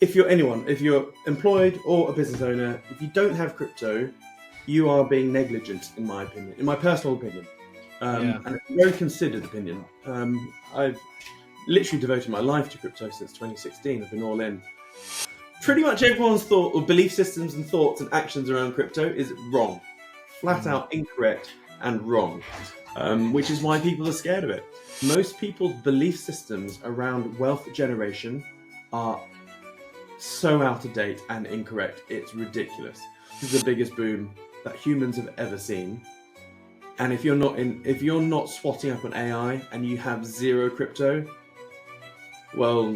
if you're employed or a business owner, if you don't have crypto, you are being negligent, in my opinion, in my personal opinion, and a very considered opinion. I've literally devoted my life to crypto since 2016. I've been all in. Pretty much everyone's thought or belief systems and thoughts and actions around crypto is wrong, flat out incorrect and wrong, which is why people are scared of it. Most people's belief systems around wealth generation are so out of date and incorrect. It's ridiculous. This is the biggest boom that humans have ever seen. And if you're not swatting up on AI and you have zero crypto, well,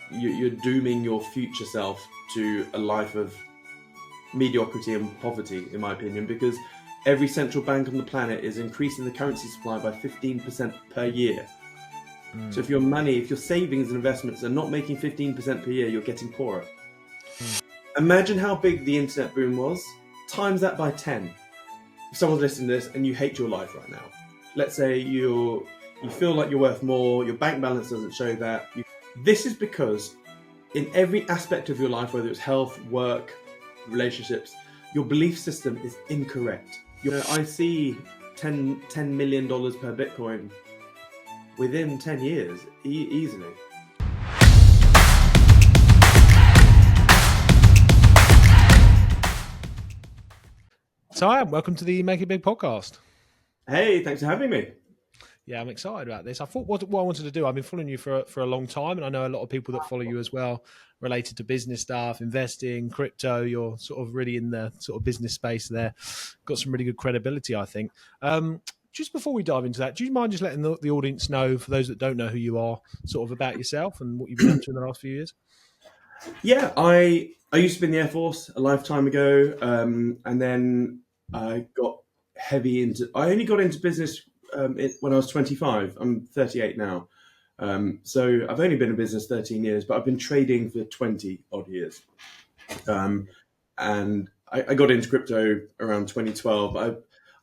you're dooming your future self to a life of mediocrity and poverty, in my opinion, because every central bank on the planet is increasing the currency supply by 15% per year. So if your savings and investments are not making 15% per year, you're getting poorer. Imagine how big the internet boom was. Times that by 10. If someone's listening to this and you hate your life right now, let's say you feel like you're worth more, your bank balance doesn't show that. This is because in every aspect of your life, whether it's health, work, relationships, your belief system is incorrect. I see $10 million per Bitcoin within 10 years, easily. Siam, welcome to the Make It Big podcast. Hey, thanks for having me. Yeah, I'm excited about this. I thought what I wanted to do, I've been following you for a long time, and I know a lot of people that follow you as well, related to business stuff, investing, crypto. You're sort of really in the sort of business space there. Got some really good credibility, I think. Just before we dive into that, do you mind just letting the audience know, for those that don't know who you are, sort of about yourself and what you've been up to in the last few years? Yeah, I used to be in the Air Force a lifetime ago, and then I only got into business when I was 25. I'm 38 now. So I've only been in business 13 years, but I've been trading for 20 odd years. And I got into crypto around 2012. I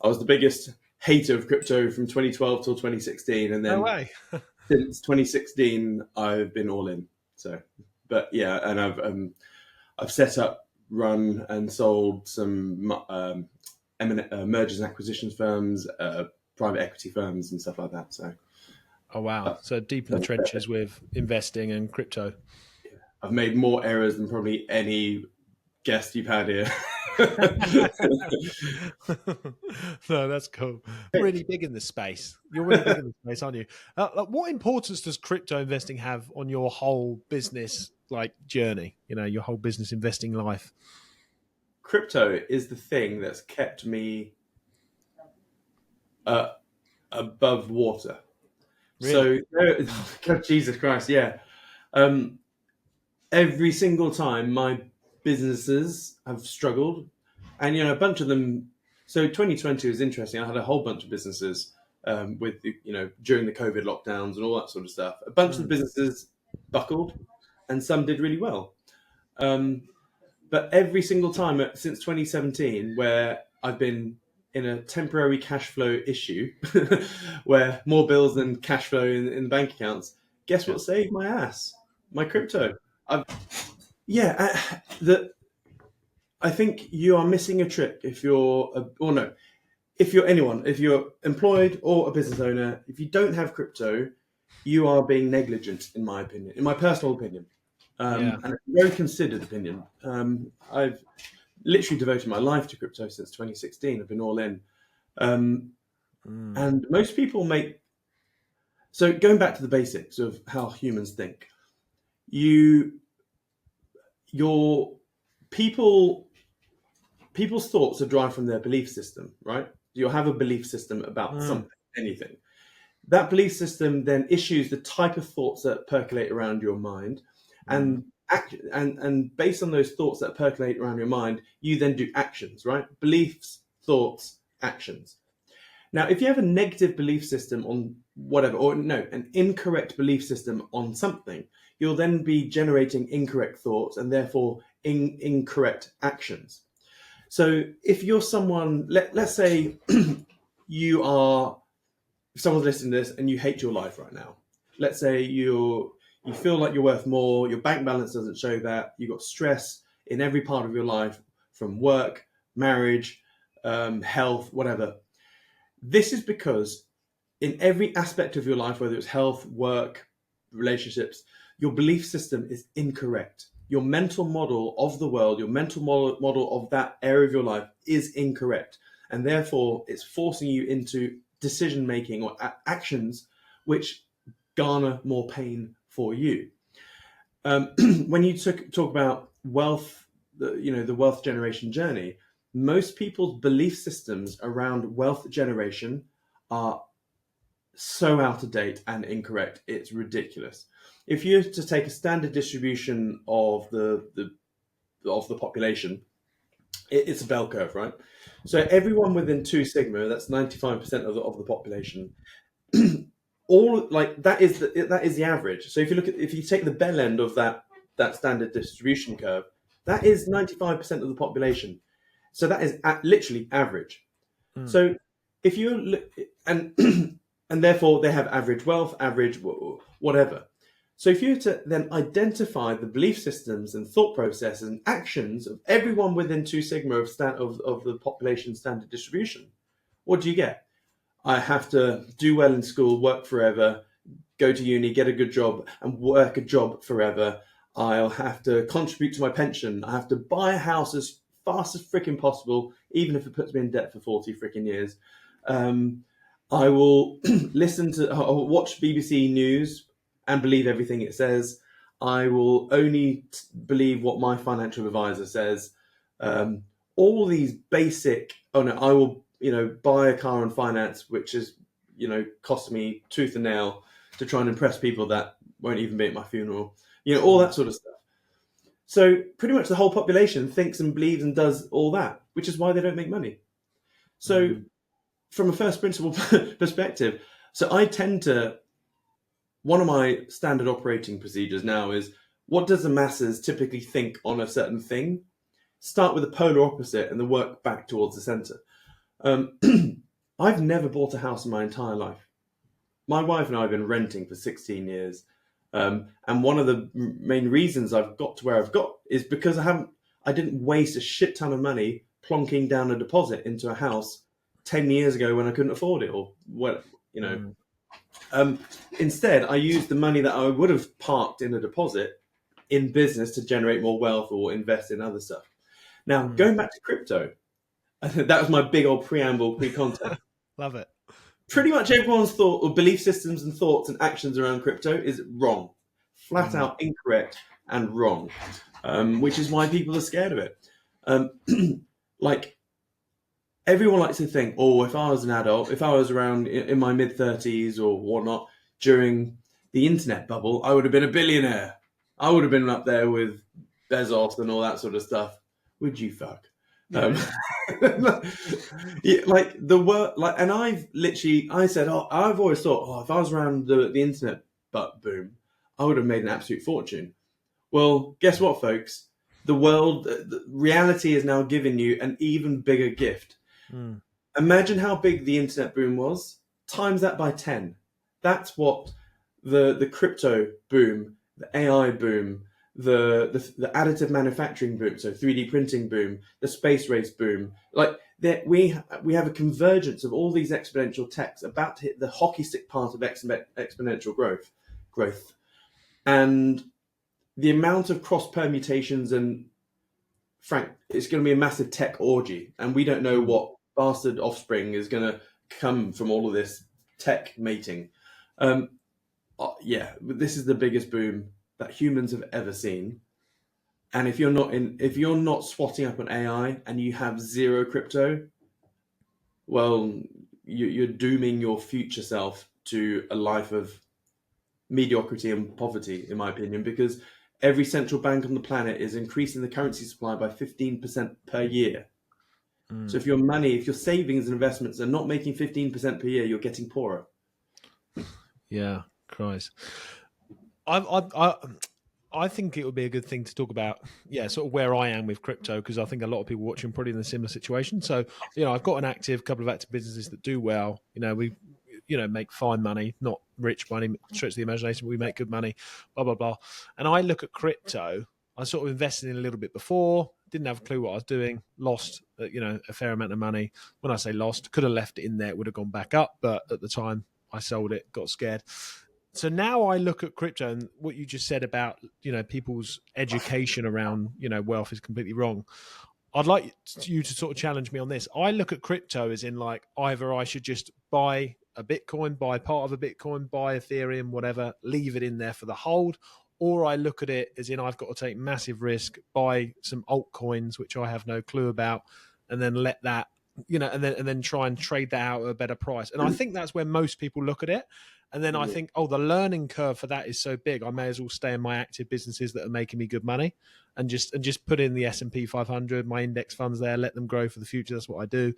was the biggest hater of crypto from 2012 till 2016. And then since 2016, I've been all in. So, but yeah, and I've set up, run and sold some mergers and acquisitions firms, private equity firms and stuff like that. So, oh wow! So deep in the trenches with investing and crypto. I've made more errors than probably any guest you've had here. No, that's cool. Really big in the space. You're really big in the space, aren't you? What importance does crypto investing have on your whole business journey? Your whole business investing life. Crypto is the thing that's kept me above water. Really? So, God, Jesus Christ, yeah. Every single time my businesses have struggled, and a bunch of them. So 2020 was interesting. I had a whole bunch of businesses with during the COVID lockdowns and all that sort of stuff. A bunch of the businesses buckled, and some did really well. But every single time since 2017, where I've been in a temporary cash flow issue, where more bills than cash flow in the bank accounts, guess what saved my ass? My crypto. I think you are missing a trick if you're employed or a business owner. If you don't have crypto, you are being negligent, in my opinion, in my personal opinion. And a very considered opinion. I've literally devoted my life to crypto since 2016. I've been all in. And most people so going back to the basics of how humans think, people's thoughts are derived from their belief system, right? You'll have a belief system about something, anything. That belief system then issues the type of thoughts that percolate around your mind. And based on those thoughts that percolate around your mind, you then do actions, right? Beliefs, thoughts, actions. Now, if you have a negative belief system on whatever, an incorrect belief system on something, you'll then be generating incorrect thoughts and therefore incorrect actions. So if you're someone, let's say if someone's listening to this and you hate your life right now. Let's say you You feel like you're worth more. Your bank balance doesn't show that. You've got stress in every part of your life, from work, marriage, health, whatever. This is because in every aspect of your life, whether it's health, work, relationships, your belief system is incorrect. Your mental model of the world, your mental model of that area of your life is incorrect. And therefore, it's forcing you into decision making or actions which garner more pain for you. When you talk about wealth, the wealth generation journey, most people's belief systems around wealth generation are so out of date and incorrect. It's ridiculous. If you were to take a standard distribution of the population, it's a bell curve, right? So everyone within 2 sigma, that's 95% of the population, all like that is the average. So if you take the bell end of that standard distribution curve, that is 95% of the population. So that is literally average. So if you look, and and therefore they have average wealth, average whatever. So if you were to then identify the belief systems and thought processes and actions of everyone within 2 sigma of the population standard distribution, what do you get? I have to do well in school, work forever, go to uni, get a good job, and work a job forever. I'll have to contribute to my pension. I have to buy a house as fast as freaking possible, even if it puts me in debt for 40 freaking years. I will I'll watch BBC News and believe everything it says. I will only believe what my financial advisor says. All these basic, I will, buy a car on finance, which is, cost me tooth and nail to try and impress people that won't even be at my funeral. All that sort of stuff. So pretty much the whole population thinks and believes and does all that, which is why they don't make money. So from a first principle perspective, so I tend to, one of my standard operating procedures now is, what does the masses typically think on a certain thing? Start with the polar opposite and then work back towards the center. I've never bought a house in my entire life. My wife and I have been renting for 16 years. And one of the main reasons I've got to where I've got is because I didn't waste a shit ton of money plonking down a deposit into a house 10 years ago when I couldn't afford it, or what, instead I used the money that I would have parked in a deposit in business to generate more wealth or invest in other stuff. Now, going back to crypto, that was my big old preamble, pre-content. Love it. Pretty much everyone's thought or belief systems and thoughts and actions around crypto is wrong, flat out incorrect and wrong, which is why people are scared of it. Like, everyone likes to think, if I was an adult, if I was around in my mid-30s or whatnot during the internet bubble, I would have been a billionaire. I would have been up there with Bezos and all that sort of stuff. Would you fuck? Yeah, like the word, like, and I said, I've always thought, if I was around the internet boom, I would have made an absolute fortune. Well, guess what, folks? The world, the reality is now giving you an even bigger gift. Imagine how big the internet boom was. Times that by 10. That's what the crypto boom, the AI boom, the additive manufacturing boom, so 3D printing boom, the space race boom, like that we have a convergence of all these exponential techs about to hit the hockey stick part of exponential growth, and the amount of cross permutations, and Frank, it's going to be a massive tech orgy, and we don't know what bastard offspring is going to come from all of this tech mating. This is the biggest boom that humans have ever seen. And if you're not swatting up on AI and you have zero crypto, well, you're dooming your future self to a life of mediocrity and poverty, in my opinion, because every central bank on the planet is increasing the currency supply by 15% per year. So if your savings and investments are not making 15% per year, you're getting poorer. Yeah, Christ. I think it would be a good thing to talk about, sort of where I am with crypto, because I think a lot of people watching probably in a similar situation. So, I've got a couple of active businesses that do well. make fine money, not rich money, stretch the imagination, but we make good money, blah, blah, blah. And I look at crypto, I sort of invested in a little bit before, didn't have a clue what I was doing, lost, a fair amount of money. When I say lost, could have left it in there, it would have gone back up. But at the time I sold it, got scared. So now I look at crypto, and what you just said about, people's education around, wealth is completely wrong. I'd like you to sort of challenge me on this. I look at crypto as in like either I should just buy a Bitcoin, buy part of a Bitcoin, buy Ethereum, whatever, leave it in there for the hold, or I look at it as in I've got to take massive risk, buy some altcoins, which I have no clue about, and then let that, and then try and trade that out at a better price. And I think that's where most people look at it. And then I think, the learning curve for that is so big, I may as well stay in my active businesses that are making me good money, and just put in the S&P 500, my index funds there, let them grow for the future. That's what I do,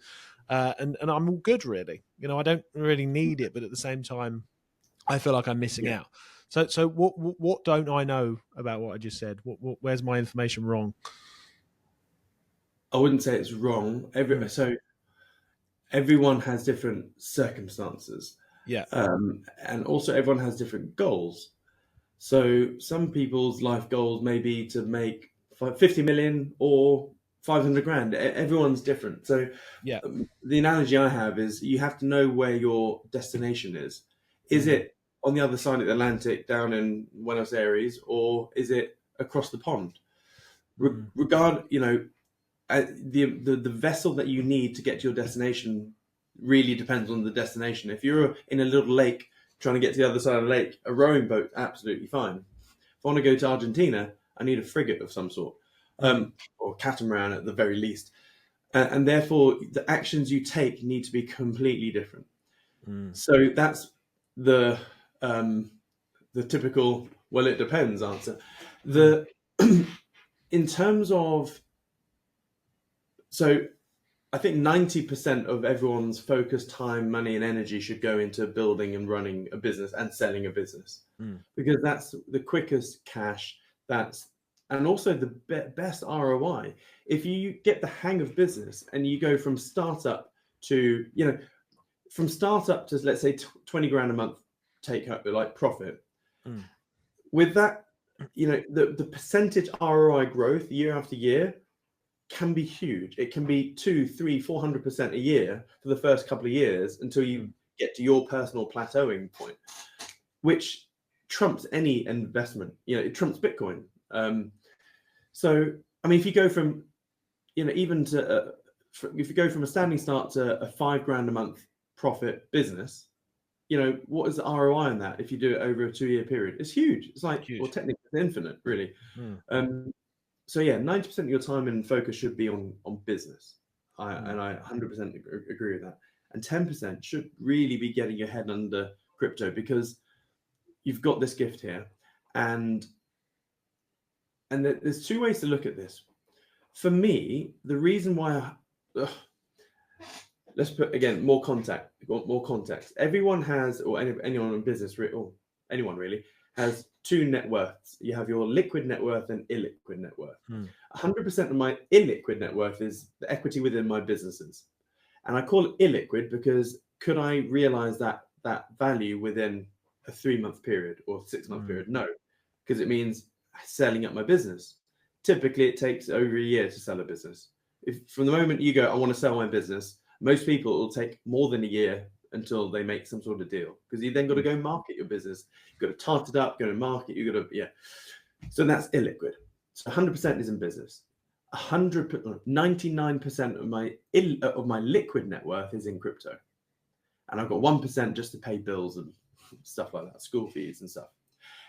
and I'm all good, really. I don't really need it, but at the same time, I feel like I'm missing out. So what don't I know about what I just said? Where's my information wrong? I wouldn't say it's wrong. So everyone has different circumstances. Yeah. And also everyone has different goals. So some people's life goals may be to make 50 million or 500 grand. Everyone's different. So the analogy I have is you have to know where your destination is. Is it on the other side of the Atlantic down in Buenos Aires, or is it across the pond? The vessel that you need to get to your destination really depends on the destination. If you're in a little lake trying to get to the other side of the lake, a rowing boat, absolutely fine. If I want to go to Argentina, I need a frigate of some sort, or catamaran at the very least. And therefore, the actions you take need to be completely different. So that's the typical, well, it depends answer. In terms of, so I think 90% of everyone's focus, time, money, and energy should go into building and running a business and selling a business, because that's the quickest cash. And also the best ROI. If you get the hang of business and you go from startup to, let's say 20 grand a month take home, like profit, with that, the percentage ROI growth year after year can be huge. It can be 200, 300, 400% a year for the first couple of years until you get to your personal plateauing point, which trumps any investment. It trumps Bitcoin. So, I mean, if you go from, if you go from a standing start to a 5 grand a month profit business, what is the ROI on that if you do it over a 2-year period? It's huge. It's like, well, technically it's infinite, really. So yeah, 90% of your time and focus should be on business. And I 100% agree with that. And 10% should really be getting your head under crypto, because you've got this gift here. And there's 2 ways to look at this. For me, the reason why let's put, again, more context. Everyone has, or anyone in business, or anyone really, has 2 net worths. You have your liquid net worth and illiquid net worth. 100% of my illiquid net worth is the equity within my businesses. And I call it illiquid because could I realize that value within a 3-month period or 6-month period? No, because it means selling up my business. Typically, it takes over a year to sell a business. If from the moment you go, I want to sell my business, most people, it will take more than a year until they make some sort of deal, because you then got to go market your business. You've got to tart it up, go to market. You got to, So that's illiquid. So 100% is in business. 99% of my liquid net worth is in crypto, and I've got 1% just to pay bills and stuff like that, school fees and stuff.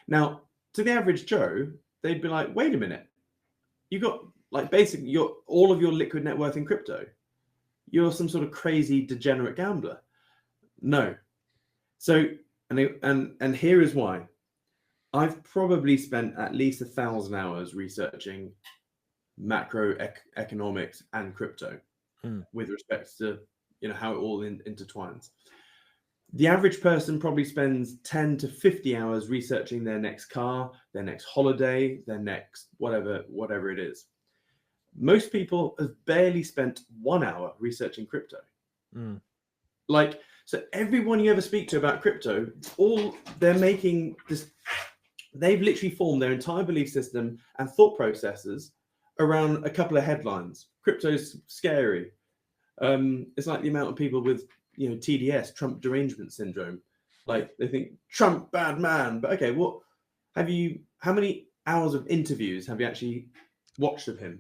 Now, to the average Joe, they'd be like, "Wait a minute, you got like basically all of your liquid net worth in crypto. You're some sort of crazy degenerate gambler." No. So, and here is why. I've probably spent at least 1,000 hours researching macroeconomics and crypto with respect to how it all intertwines. The average person probably spends 10 to 50 hours researching their next car, their next holiday, their next whatever it is. Most people have barely spent 1 hour researching crypto. Like, So everyone you ever speak to about crypto, all they're making this, they've literally formed their entire belief system and thought processes around a couple of headlines. Crypto's scary. It's like the amount of people with, TDS, Trump derangement syndrome. Like they think Trump bad man, but okay, how many hours of interviews have you actually watched of him?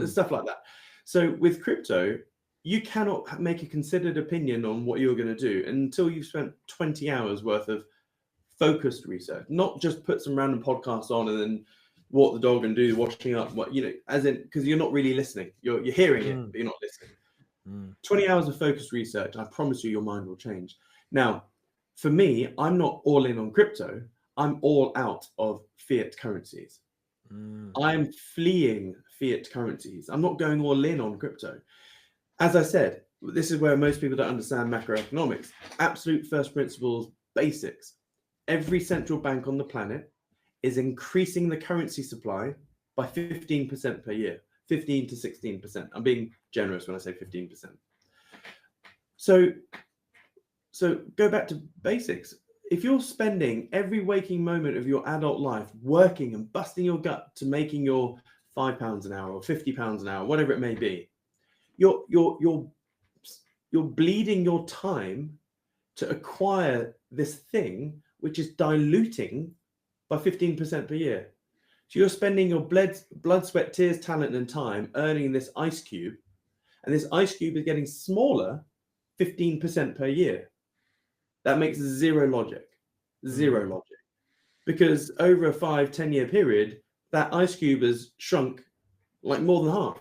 Stuff like that. So with crypto, you cannot make a considered opinion on what you're going to do until you've spent 20 hours worth of focused research, not just put some random podcasts on and then walk the dog and do the washing up, as in, because you're not really listening. You're hearing it, but you're not listening. 20 hours of focused research, I promise you your mind will change. Now, for me, I'm not all in on crypto. I'm all out of fiat currencies. I'm fleeing fiat currencies. I'm not going all in on crypto. As I said, this is where most people don't understand macroeconomics. Absolute first principles, basics. Every central bank on the planet is increasing the currency supply by 15% per year, 15 to 16%. I'm being generous when I say 15%. So go back to basics. If you're spending every waking moment of your adult life working and busting your gut to making your £5 an hour or £50 an hour, whatever it may be, you're bleeding your time to acquire this thing which is diluting by 15% per year. So you're spending your blood, sweat, tears, talent, and time earning this ice cube, and this ice cube is getting smaller 15% per year. That makes zero logic. Because over a 5-10 year period, that ice cube has shrunk like more than half.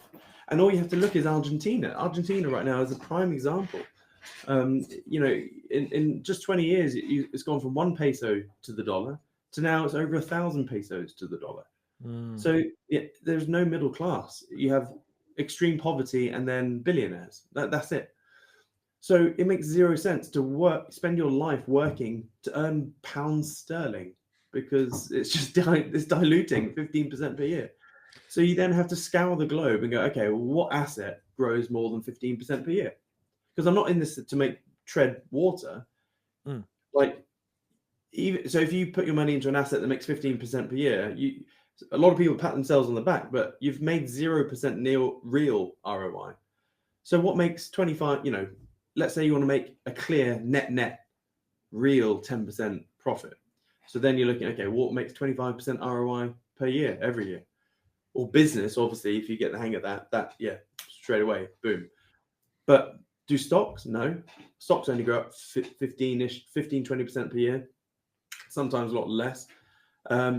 And all you have to look is Argentina. Argentina right now is a prime example. In just 20 years, it's gone from 1 peso to the dollar to now it's over 1,000 pesos to the dollar. So there's no middle class. You have extreme poverty and then billionaires. That's it. So it makes zero sense to spend your life working to earn pounds sterling, because it's just it's diluting 15% per year. So you then have to scour the globe and go, okay, well, what asset grows more than 15% per year? Because I'm not in this to tread water. Like, so if you put your money into an asset that makes 15% per year, a lot of people pat themselves on the back, but you've made 0% real ROI. So what makes 25? Let's say you want to make a clear net real 10% profit. So then you're looking, okay, what makes 25% ROI per year, every year? Or business, obviously, if you get the hang of that, straight away, boom. But do stocks? No. Stocks only grow up 15-20% per year. Sometimes a lot less.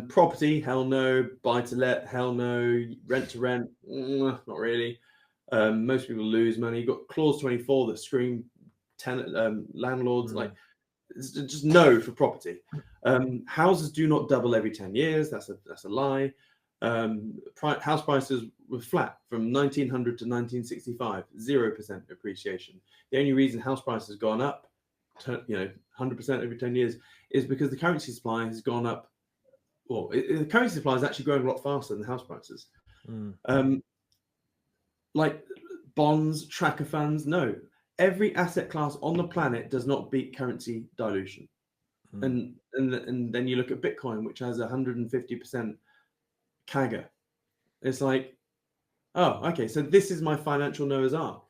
Property, hell no. Buy to let, hell no. Rent to rent, not really. Most people lose money. You've got clause 24 that scream landlords, like, it's just no for property. Houses do not double every 10 years. That's a lie. House prices were flat from 1900 to 1965, 0% appreciation. The only reason house prices have gone up, 100% every 10 years, is because the currency supply has gone up. Well, the currency supply is actually growing a lot faster than house prices. Like bonds, tracker funds, no. Every asset class on the planet does not beat currency dilution. And then you look at Bitcoin, which has 150% CAGR. It's like, oh, okay, so this is my financial Noah's Ark.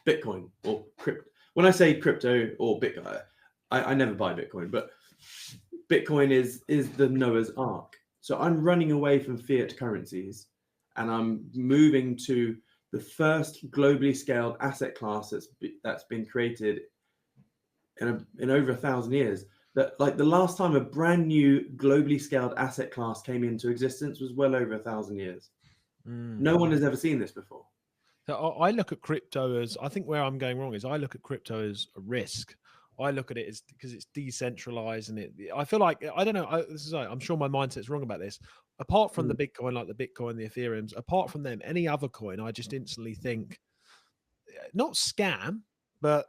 Bitcoin or crypto. When I say crypto or Bitcoin, I never buy Bitcoin, but Bitcoin is the Noah's Ark. So I'm running away from fiat currencies and I'm moving to the first globally scaled asset class that's been created in over 1,000 years. That, like, the last time a brand new globally scaled asset class came into existence was well over 1,000 years. No one has ever seen this before. So I look at crypto as, I think where I'm going wrong is I look at crypto as a risk. I look at it as because it's decentralized, and I feel like, I don't know. I'm sure my mindset's wrong about this. Apart from the Bitcoin, like the Bitcoin, the Ethereums, apart from them, any other coin, I just instantly think not scam, but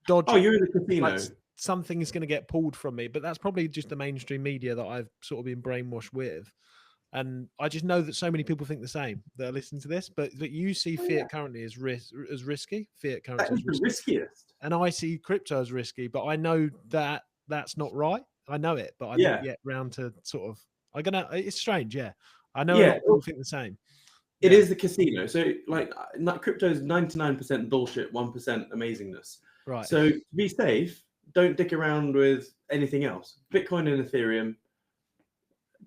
dodgy. Oh, you're in the casino. Like something is going to get pulled from me, but that's probably just the mainstream media that I've sort of been brainwashed with. And I just know that so many people think the same that are listening to this, but that you see fiat currently as risky. Fiat That currency is is the risky, riskiest. and I see crypto as risky. But I know that that's not right. I know it, but I'm not Yeah, yet round to sort of. I'm gonna. It's strange, yeah. I know a lot yeah. of people think the same. It Yeah, is the casino. So like crypto is 99% bullshit, 1% amazingness. right. So to be safe, don't dick around with anything else. Bitcoin and Ethereum,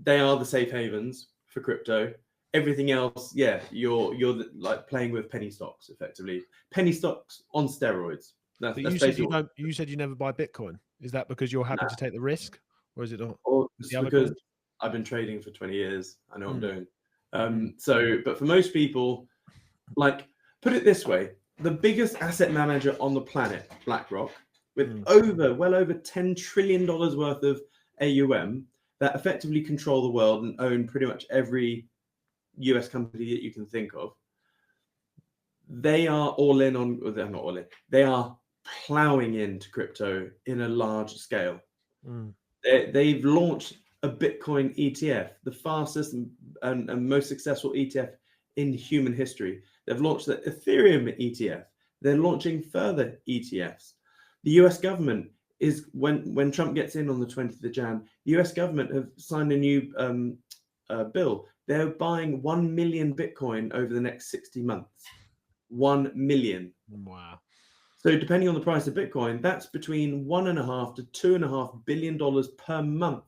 they are the safe havens for crypto. Everything else, yeah, you're like playing with penny stocks effectively. Penny stocks on steroids. But That's you said you basically don't. You said you never buy Bitcoin. Is that because you're happy to take the risk, or is it not? or With the just other because coins? I've been trading for 20 years. I know what I'm Mm, doing. mm, So, but for most people, like, put it this way, the biggest asset manager on the planet, BlackRock, with well over $10 trillion worth of AUM that effectively control the world and own pretty much every US company that you can think of, they are all in on, well, they're not all in, they are plowing into crypto in a large scale. mm. They've launched a Bitcoin ETF, the fastest and most successful ETF in human history. They've launched the Ethereum ETF. They're launching further ETFs. The US government is, when Trump gets in on the 20th of Jan, the US government have signed a new bill. They're buying 1 million Bitcoin over the next 60 months. 1 million. Wow. So depending on the price of Bitcoin, that's between $1.5 to $2.5 billion per month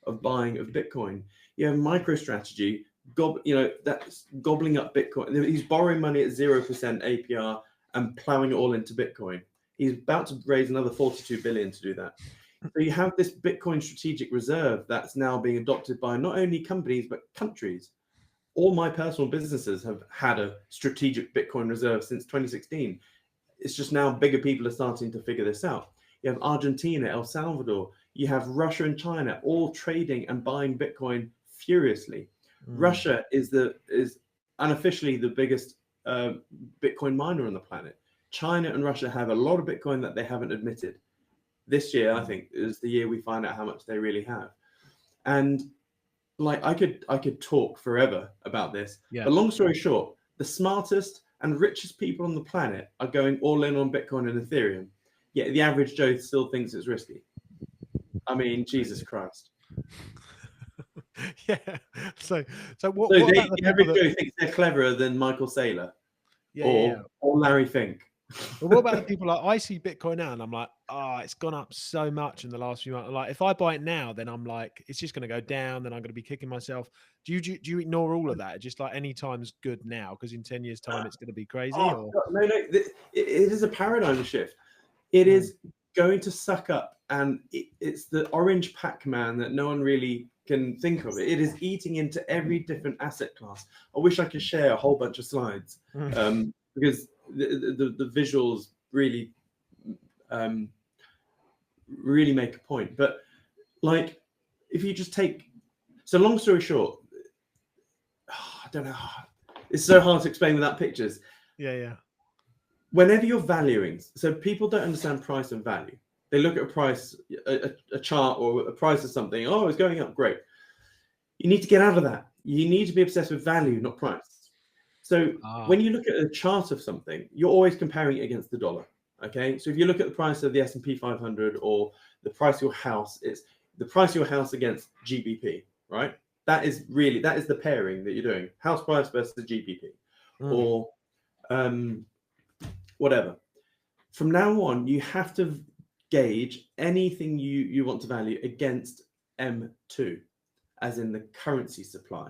of buying of Bitcoin. You have MicroStrategy, that's gobbling up Bitcoin. He's borrowing money at 0% APR and plowing it all into Bitcoin. He's about to raise another 42 billion to do that. So you have this Bitcoin strategic reserve that's now being adopted by not only companies but countries. All my personal businesses have had a strategic Bitcoin reserve since 2016. It's just now bigger people are starting to figure this out. You have Argentina, El Salvador, you have Russia and China all trading and buying Bitcoin furiously. Russia is unofficially the biggest Bitcoin miner on the planet. China and Russia have a lot of Bitcoin that they haven't admitted. This year, I think, is the year we find out how much they really have. And like I could talk forever about this, Yeah. but long story short, the smartest and richest people on the planet are going all in on Bitcoin and Ethereum. Yet the average Joe still thinks it's risky. I mean, Jesus Christ. Yeah. So what, So what about the the people average that? Joe thinks they're cleverer than Michael Saylor Yeah. or Larry Fink. But what about the people like I see Bitcoin now and I'm like, it's gone up so much in the last few months. Like if I buy it now, then I'm like, it's just going to go down. Then I'm going to be kicking myself. Do you ignore all of that? Just like any time's good now because in 10 years' time it's going to be crazy. Oh, Or no, it is a paradigm shift. It is going to suck up, and it's the orange Pac-Man that no one really can think of. It is eating into every different asset class. I wish I could share a whole bunch of slides because the visuals really really make a point. But like, if you just take, so long story short, I don't know. It's so hard to explain without pictures. Yeah. Whenever you're valuing, so people don't understand price and value. They look at a price, a chart or a price of something. Oh, it's going up. Great. You need to get out of that. You need to be obsessed with value, not price. So when you look at a chart of something, you're always comparing it against the dollar. Okay. So if you look at the price of the S&P 500 or the price of your house, it's the price of your house against GBP, right? That is the pairing that you're doing. House price versus the GBP or whatever. From now on, you have to gauge anything you want to value against M2, as in the currency supply.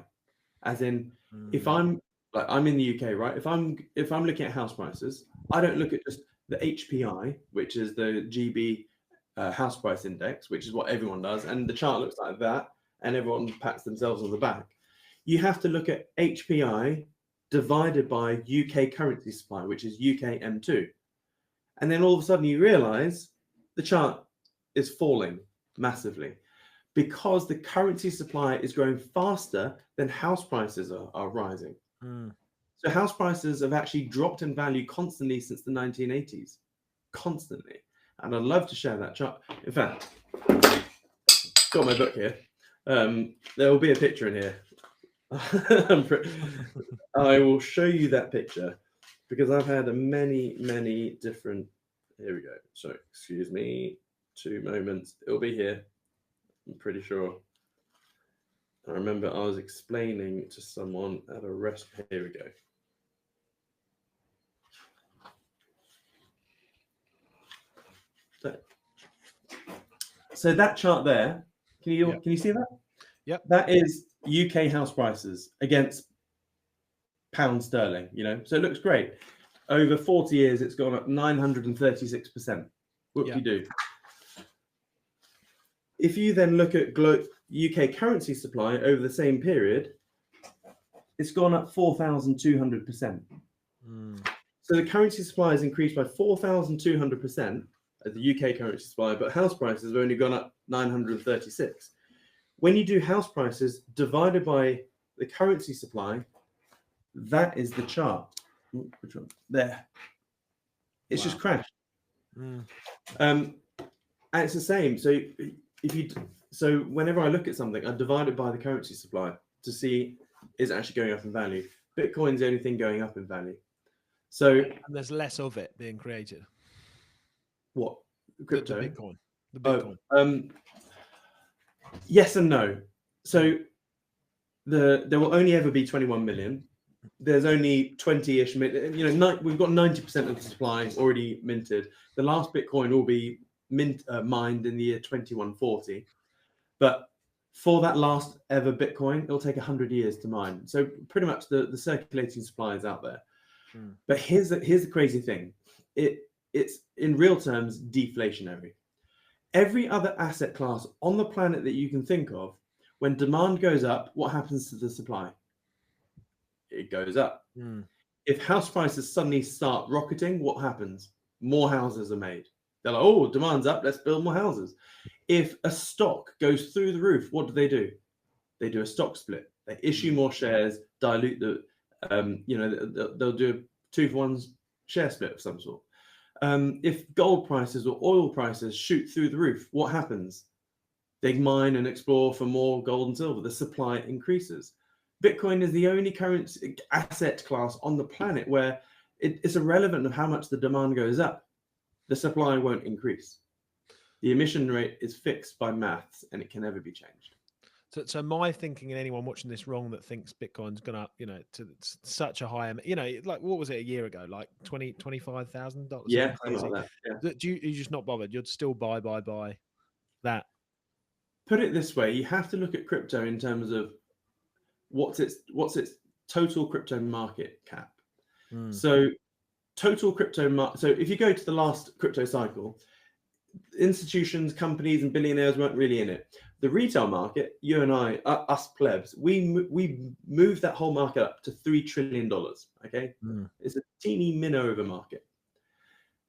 As in, if I'm in the UK, right? If I'm looking at house prices, I don't look at just the HPI, which is the GB house price index, which is what everyone does, and the chart looks like that, and everyone pats themselves on the back. You have to look at HPI divided by UK currency supply, which is UK M2. And then all of a sudden you realize the chart is falling massively because the currency supply is growing faster than house prices are rising. So house prices have actually dropped in value constantly since the 1980s. Constantly. And I'd love to share that chart. In fact, got my book here. There will be a picture in here. I will show you that picture because I've had many different. Here we go. So, excuse me, 2 moments. It'll be here. I'm pretty sure. I remember I was explaining to someone at a restaurant. Here we go. So that chart there, can you see that? Yep. That is UK house prices against pound sterling. So it looks great. Over 40 years, it's gone up 936%. Whoop-de-doo. If you then look at UK currency supply over the same period, it's gone up 4,200%. So the currency supply has increased by 4,200% as the UK currency supply, but house prices have only gone up 936. When you do house prices divided by the currency supply, that is the chart. Which one? There. It's just crashed. And it's the same. So whenever I look at something, I divide it by the currency supply to see is it actually going up in value. Bitcoin's the only thing going up in value. So and there's less of it being created. What? Crypto? The Bitcoin. Yes and no. So there will only ever be 21 million. There's only 20-ish million. We've got 90% of the supply already minted. The last Bitcoin will be mined in the year 2140. But for that last ever Bitcoin, it'll take 100 years to mine. So pretty much the circulating supply is out there. But here's the crazy thing. It's in real terms deflationary. Every other asset class on the planet that you can think of, when demand goes up, what happens to the supply? It goes up. If house prices suddenly start rocketing, what happens? More houses are made. They're like, oh, demand's up, let's build more houses. If a stock goes through the roof, what do? They do a stock split. They issue more shares, dilute the, they'll do a 2-for-1 share split of some sort. If gold prices or oil prices shoot through the roof, what happens? They mine and explore for more gold and silver. The supply increases. Bitcoin is the only currency asset class on the planet where it's irrelevant of how much the demand goes up. The supply won't increase. The emission rate is fixed by maths and it can never be changed. So my thinking, and anyone watching this wrong that thinks Bitcoin's gone up, to such a high, like what was it a year ago, like $25,000? Yeah, something like that. Yeah. You're just not bothered. You'd still buy that. Put it this way: you have to look at crypto in terms of what's its total crypto market cap. So total crypto so if you go to the last crypto cycle, institutions, companies, and billionaires weren't really in it. The retail market, you and I, us plebs, we moved that whole market up to $3 trillion. Okay, it's a teeny minnow of a market.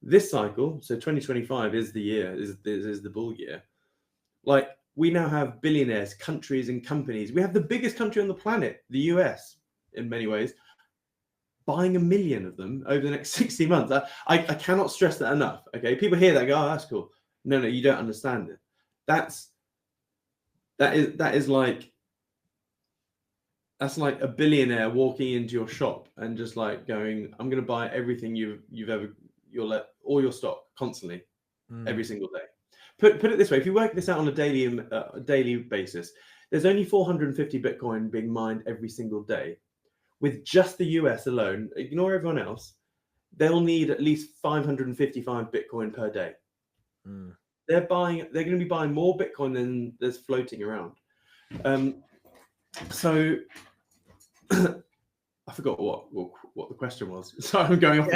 This cycle, so 2025 is the year, is the bull year. Like, we now have billionaires, countries, and companies. We have the biggest country on the planet, the US, in many ways, buying 1 million of them over the next 60 months. I cannot stress that enough. Okay, people hear that and go, oh, that's cool. No, you don't understand it. That's like a billionaire walking into your shop and just like going, I'm going to buy everything you'll let all your stock constantly every single day. Put it this way: if you work this out on a daily basis, there's only 450 Bitcoin being mined every single day. With just the US alone, ignore everyone else, they'll need at least 555 Bitcoin per day. They're going to be buying more Bitcoin than there's floating around. So I forgot what the question was. So I'm going off.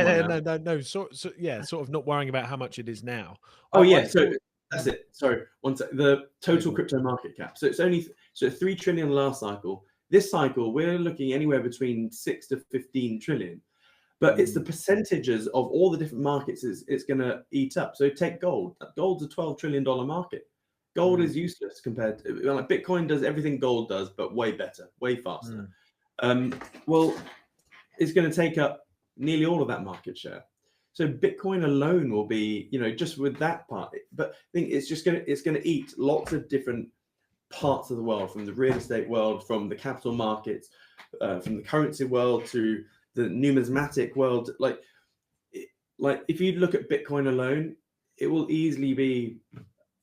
No. Sort of not worrying about how much it is now. Oh, so that's it. Sorry, one sec. The total crypto market cap. So it's only 3 trillion last cycle. This cycle, we're looking anywhere between 6 to 15 trillion. But it's the percentages of all the different markets it's going to eat up. So take gold. Gold's a $12 trillion market. Gold is useless compared to, like, Bitcoin does everything gold does, but way better, way faster. Well, it's going to take up nearly all of that market share. So Bitcoin alone will be, just with that part. But I think it's going to eat lots of different parts of the world, from the real estate world, from the capital markets, from the currency world to the numismatic world. Like if you look at Bitcoin alone, it will easily be,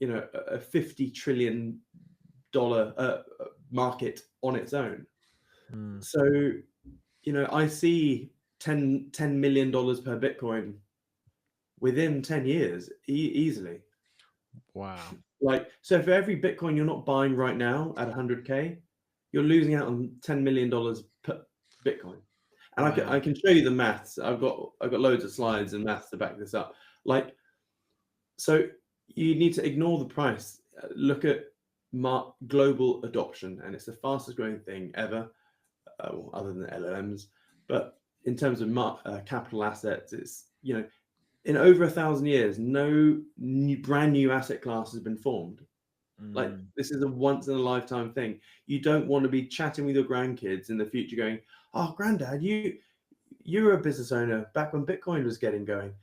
a $50 trillion market on its own. So, I see $10 million per Bitcoin within 10 years easily. Wow. So for every Bitcoin you're not buying right now at 100K, you're losing out on $10 million per Bitcoin. And wow. I can show you the maths. I've got loads of slides and maths to back this up. So you need to ignore the price. Look at global adoption, and it's the fastest growing thing ever, other than LLMs. But in terms of capital assets, it's, in over 1,000 years, no brand new asset class has been formed. This is a once in a lifetime thing. You don't want to be chatting with your grandkids in the future going, "Oh, granddad, you were a business owner back when Bitcoin was getting going.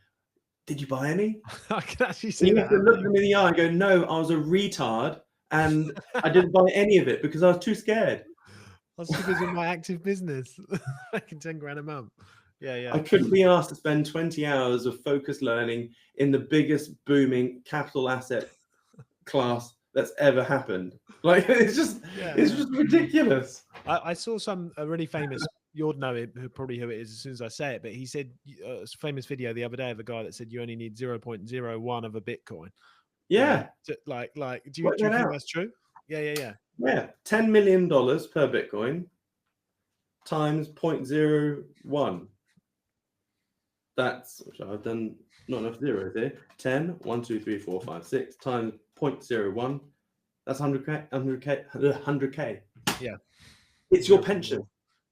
Did you buy any?" I can actually see you that. have to look them in the eye and go, "No, I was a retard and I didn't buy any of it because I was too scared. I was too busy in my active business, making 10 grand a month." Yeah. I couldn't be asked to spend 20 hours of focused learning in the biggest booming capital asset class that's ever happened. It's just ridiculous. I saw a really famous, you'll know it, probably who it is as soon as I say it, but he said, a famous video the other day of a guy that said you only need 0.01 of a Bitcoin. Yeah. Do you think that's true? Yeah. Yeah. $10 million per Bitcoin times 0.01. That's, which I've done not enough zeros here. 10, 1, 2, 3, 4, 5, 6 times 0.01. That's 100K. Yeah. It's your pension.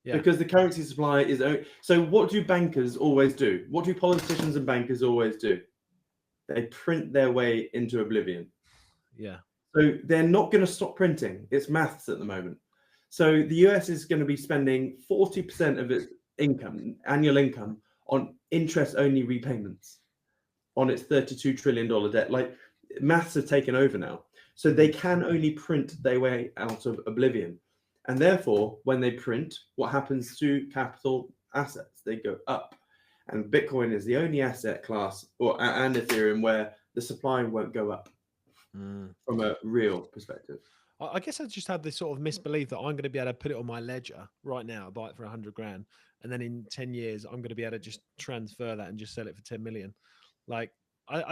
Yeah. Because the currency supply is... So what do bankers always do? What do politicians and bankers always do? They print their way into oblivion. Yeah. So they're not going to stop printing. It's maths at the moment. So the US is going to be spending 40% of its annual income, on interest-only repayments on its $32 trillion debt. Maths have taken over now. So they can only print their way out of oblivion. And therefore, when they print, what happens to capital assets? They go up. And Bitcoin is the only asset class, and Ethereum, where the supply won't go up from a real perspective. I guess I just had this sort of misbelief that I'm going to be able to put it on my ledger right now, buy it for 100 grand. And then in 10 years, I'm going to be able to just transfer that and just sell it for 10 million. I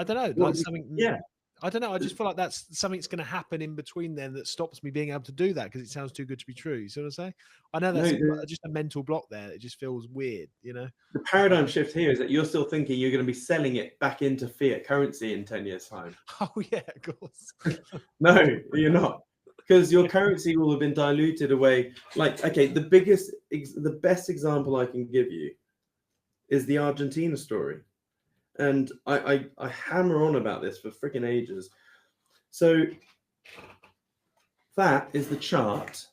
don't know, something. Yeah. I don't know. I just feel like that's something that's going to happen in between then that stops me being able to do that because it sounds too good to be true. You see what I'm saying? I know that's just a mental block there. It just feels weird, The paradigm shift here is that you're still thinking you're going to be selling it back into fiat currency in 10 years' time. Oh, yeah, of course. No, you're not. Because your currency will have been diluted away. The best example I can give you is the Argentina story. And I hammer on about this for freaking ages. So that is the chart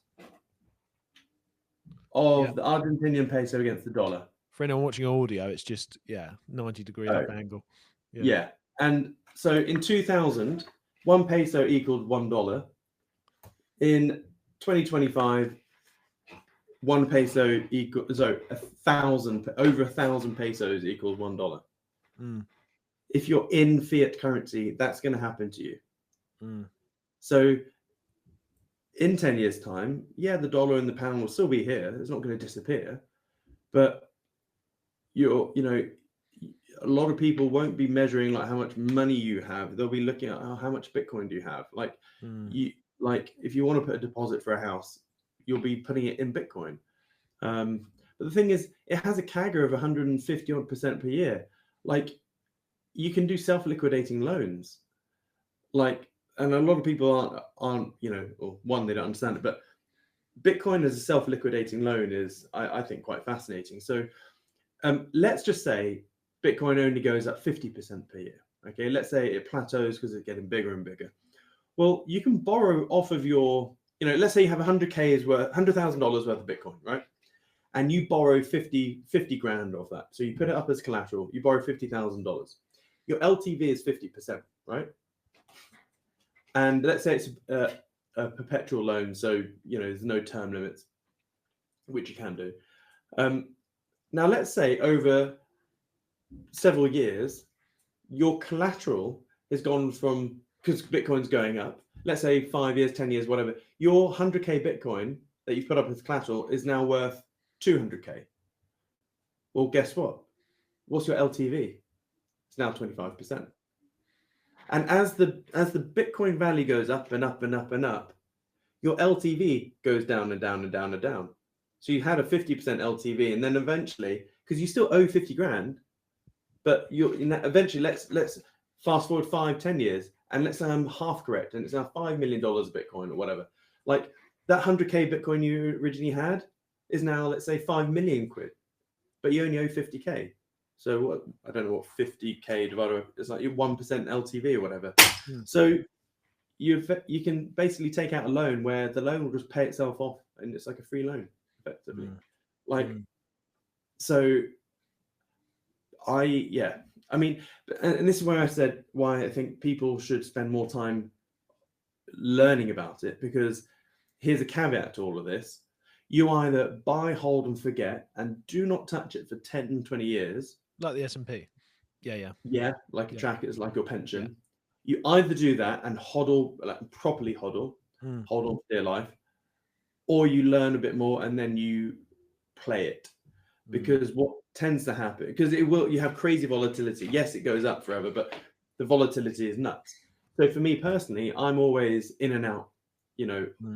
of the Argentinian peso against the dollar. For anyone watching audio, it's just, 90-degree up angle. Yeah. And so in 2000, 1 peso equaled $1. In 2025, 1 peso equals over 1,000 pesos equals $1. If you're in fiat currency, that's going to happen to you. So in 10 years' time, the dollar and the pound will still be here. It's not going to disappear. But a lot of people won't be measuring how much money you have. They'll be looking at how much Bitcoin do you have. If you want to put a deposit for a house, you'll be putting it in Bitcoin. But the thing is, it has a CAGR of 150% per year. You can do self-liquidating loans. And a lot of people aren't, or one, they don't understand it, but Bitcoin as a self-liquidating loan is, I think, quite fascinating. So let's just say Bitcoin only goes up 50% per year. Okay, let's say it plateaus because it's getting bigger and bigger. Well, you can borrow off of your, let's say you have $100,000 worth of Bitcoin, right? And you borrow 50 grand of that. So you put it up as collateral, you borrow $50,000. Your LTV is 50%, right? And let's say it's a perpetual loan, so there's no term limits, which you can do. Now, let's say over several years, your collateral has gone from, because Bitcoin's going up, let's say 5 years, 10 years, whatever, your 100K Bitcoin that you've put up as collateral is now worth 200K. Well, guess what? What's your LTV? It's now 25%. And as the Bitcoin value goes up and up and up and up, your LTV goes down and down and down and down. So you had a 50% LTV, and then eventually, because you still owe 50 grand, but eventually, let's fast forward 5-10 years, and let's say I'm half correct, and it's now $5 million of Bitcoin or whatever. Like that 100K Bitcoin you originally had is now, let's say, 5 million quid, but you only owe 50K. So what? I don't know what 50K divided by, it's like your 1% LTV or whatever. So you can basically take out a loan where the loan will just pay itself off, and it's like a free loan effectively. So I mean, and this is where I said why I think people should spend more time learning about it, because here's a caveat to all of this. You either buy, hold, and forget, and do not touch it for 10 and 20 years. Like the S&P. Yeah, like a tracker, it's like your pension. You either do that and hodl, like properly hodl, hold on for dear life, or you learn a bit more and then you play it. Because what tends to happen, because you have crazy volatility. Yes, it goes up forever, but the volatility is nuts. So for me personally, I'm always in and out,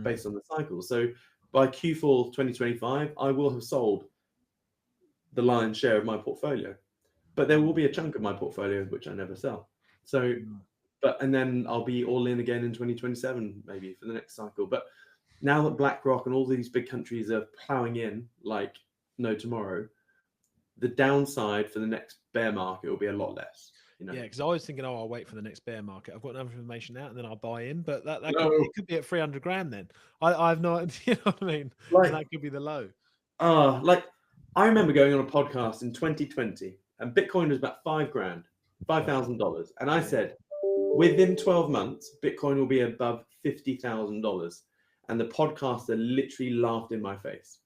based on the cycle. So by Q4 2025, I will have sold the lion's share of my portfolio, but there will be a chunk of my portfolio which I never sell. So, and then I'll be all in again in 2027, maybe for the next cycle. But now that BlackRock and all these big countries are plowing in like no tomorrow, the downside for the next bear market will be a lot less. Yeah, because I was thinking, I'll wait for the next bear market. I've got enough information out, and then I'll buy in. But it could be at 300 grand then. I have no idea. You know what I mean? And that could be the low. I remember going on a podcast in 2020, and Bitcoin was about $5,000, and I said, within 12 months, Bitcoin will be above $50,000, and the podcaster literally laughed in my face.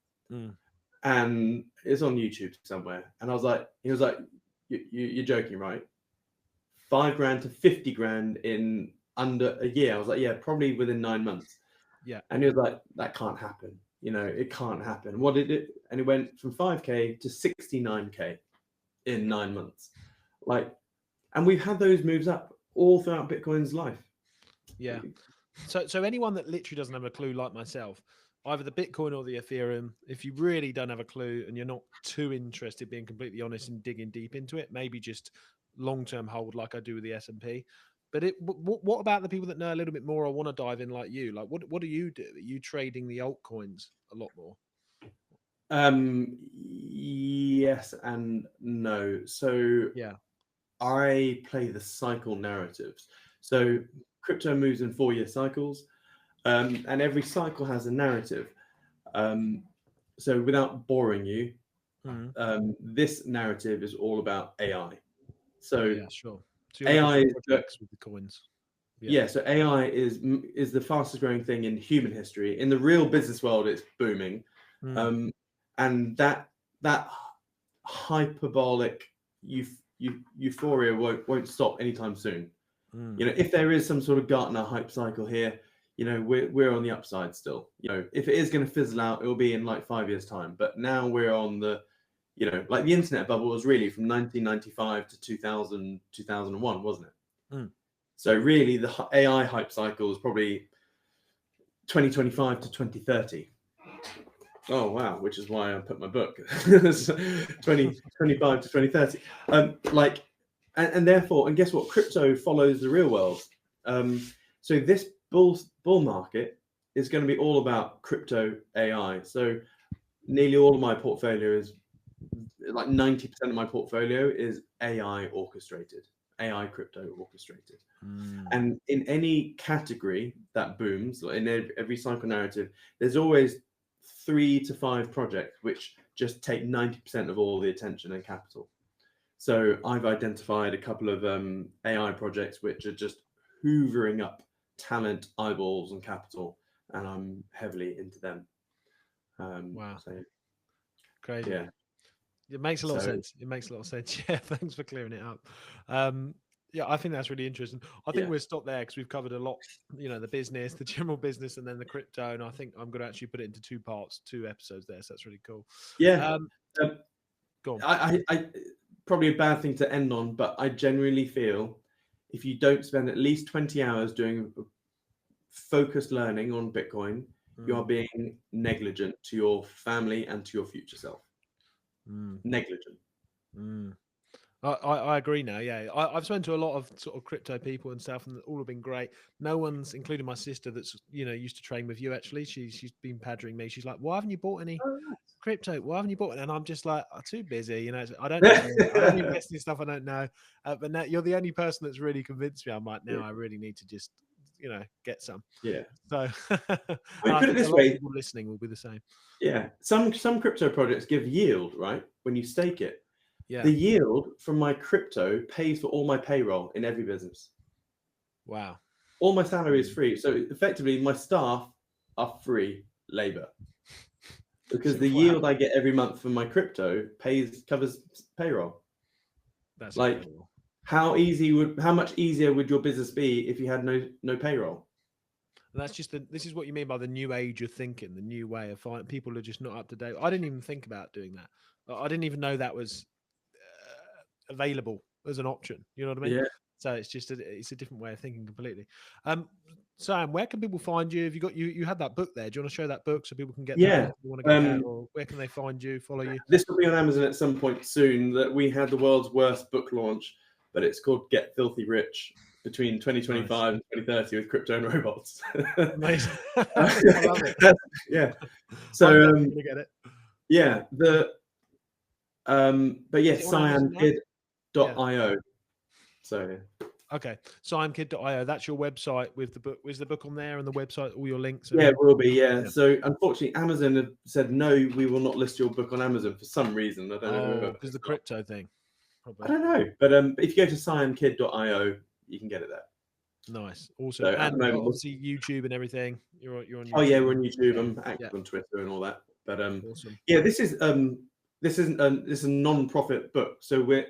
And it's on YouTube somewhere. And I was like, he was like, you're joking, right? 5 grand to 50 grand in under a year. I was like, yeah, probably within 9 months. Yeah. And he was like, that can't happen. It can't happen. What did it? And it went from 5K to 69K in 9 months. And we've had those moves up all throughout Bitcoin's life. Yeah. So anyone that literally doesn't have a clue, like myself, either the Bitcoin or the Ethereum, if you really don't have a clue and you're not too interested, being completely honest and digging deep into it, maybe just long-term hold like I do with the S&P. But what about the people that know a little bit more or want to dive in like you? Like, what do you do? Are you trading the altcoins a lot more? Yes and no. So I play the cycle narratives. So crypto moves in 4-year cycles. And every cycle has a narrative. So without boring you, this narrative is all about AI. So sure. So AI is with the coins. So AI is the fastest growing thing in human history. In the real business world, it's booming, and that hyperbolic euphoria won't stop anytime soon. If there is some sort of Gartner hype cycle here, we're on the upside still. If it is going to fizzle out, it will be in like 5 years' time. But now we're on the, like the internet bubble was really from 1995 to 2000, 2001, wasn't it? So really, the AI hype cycle is probably 2025 to 2030. Oh wow! Which is why I put my book 2025 to 2030. And therefore, and guess what? Crypto follows the real world. So this bull market is going to be all about crypto AI. So nearly all of my portfolio is like 90% of my portfolio is AI orchestrated, AI crypto orchestrated. And in any category that booms, in every cycle narrative, there's always 3 to 5 projects which just take 90% of all the attention and capital. So I've identified a couple of AI projects which are just hoovering up talent, eyeballs, and capital. and I'm heavily into them. Wow. So Crazy. yeah. It makes a lot of sense. It makes a lot of sense. Yeah, thanks for clearing it up. Yeah, I think that's really interesting. I think we'll stop there because we've covered a lot, the business, the general business, and then the crypto. And I think I'm going to actually put it into 2 parts, 2 episodes there. So that's really cool. Yeah. Go on. I probably a bad thing to end on, but I genuinely feel if you don't spend at least 20 hours doing focused learning on Bitcoin, you are being negligent to your family and to your future self. Negligent. I agree now. Yeah, I've spoken to a lot of sort of crypto people and stuff, and all have been great. No one's, including my sister, that's used to train with you. Actually, she's been badgering me. She's like, "Why haven't you bought any crypto? Why haven't you bought it?" And I'm just like, "I'm too busy. I don't know. I don't invest in stuff I don't know." But now you're the only person that's really convinced me. I'm like, now I really need to just get some. Yeah. So I put it this a lot way: of people listening will be the same. Yeah, some crypto projects give yield, right? When you stake it. Yeah. The yield from my crypto pays for all my payroll in every business. Wow. All my salary is free. So effectively, my staff are free labor because the yield I get every month from my crypto covers payroll. That's like incredible. How much easier would your business be if you had no payroll? And that's just this is what you mean by the new age of thinking, the new way of finding. People are just not up to date. I didn't even think about doing that. I didn't even know that was available as an option. You know what I mean? Yeah. So it's just it's a different way of thinking completely. Sam, where can people find you? Have you got you had that book there? Do you want to show that book so people can get that? If you want to get that, or where can they find you? Follow you? This will be on Amazon at some point soon. That we had the world's worst book launch, but it's called Get Filthy Rich between 2025 and 2030 with crypto and robots. Amazing. I love it. Yeah. So I'm gonna get it. Yeah. But yeah, siamkidd.io. So yeah. Okay, siamkidd.io. That's your website with the book. Is the book on there and the website, all your links? Yeah, it will be. Yeah. So unfortunately, Amazon have said no. We will not list your book on Amazon for some reason. I don't know. Because the crypto thing. Probably. I don't know, but if you go to siamkidd.io, you can get it there. Nice, awesome. So and obviously YouTube and everything. You're on YouTube. Oh yeah, we're on YouTube. I'm active on Twitter and all that. But awesome. Yeah, this is a non-profit book, so we're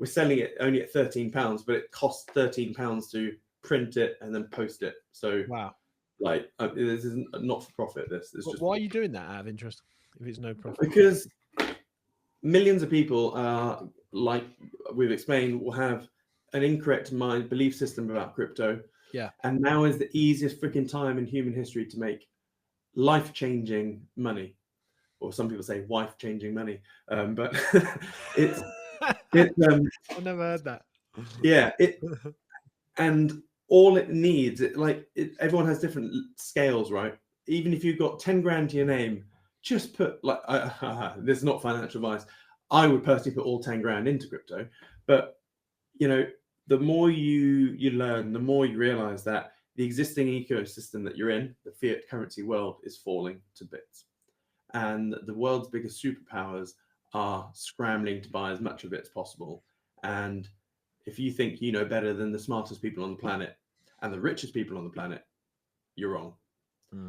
selling it only at £13, but it costs £13 to print it and then post it. So wow, this isn't not for profit. This is just. Why are you doing that out of interest? If it's no profit, because millions of people are, like we've explained, will have an incorrect belief system about crypto. Yeah. And now is the easiest freaking time in human history to make life-changing money, or some people say wife-changing money. But it's I've never heard that. Yeah, and all it needs, everyone has different scales, right? Even if you've got 10 grand to your name, just put this is not financial advice. I would personally put all 10 grand into crypto, but the more you learn, the more you realize that the existing ecosystem that you're in, the fiat currency world, is falling to bits, and the world's biggest superpowers are scrambling to buy as much of it as possible. And if you think you know better than the smartest people on the planet and the richest people on the planet, you're wrong.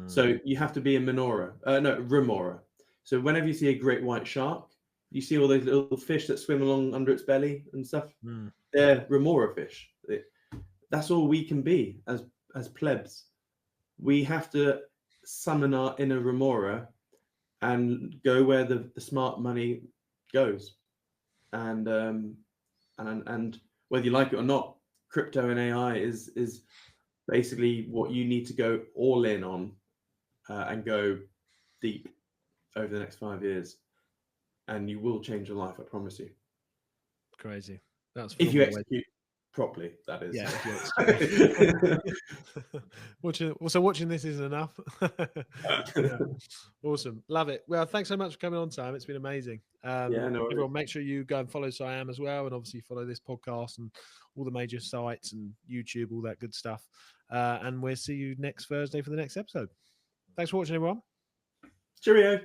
So you have to be a remora. So whenever you see a great white shark, you see all those little fish that swim along under its belly and stuff. They're remora fish. That's all we can be as plebs. We have to summon our inner remora and go where the smart money goes. And whether you like it or not, crypto and AI is basically what you need to go all in on and go deep over the next 5 years, and you will change your life. I promise you. Crazy. That's if you execute properly. That is. Yeah. Watching this is enough. Yeah. Awesome. Love it. Well, thanks so much for coming on, Sam. It's been amazing. Everyone, make sure you go and follow Siam as well, and obviously follow this podcast and all the major sites and YouTube, all that good stuff. And we'll see you next Thursday for the next episode. Thanks for watching, everyone. Cheerio.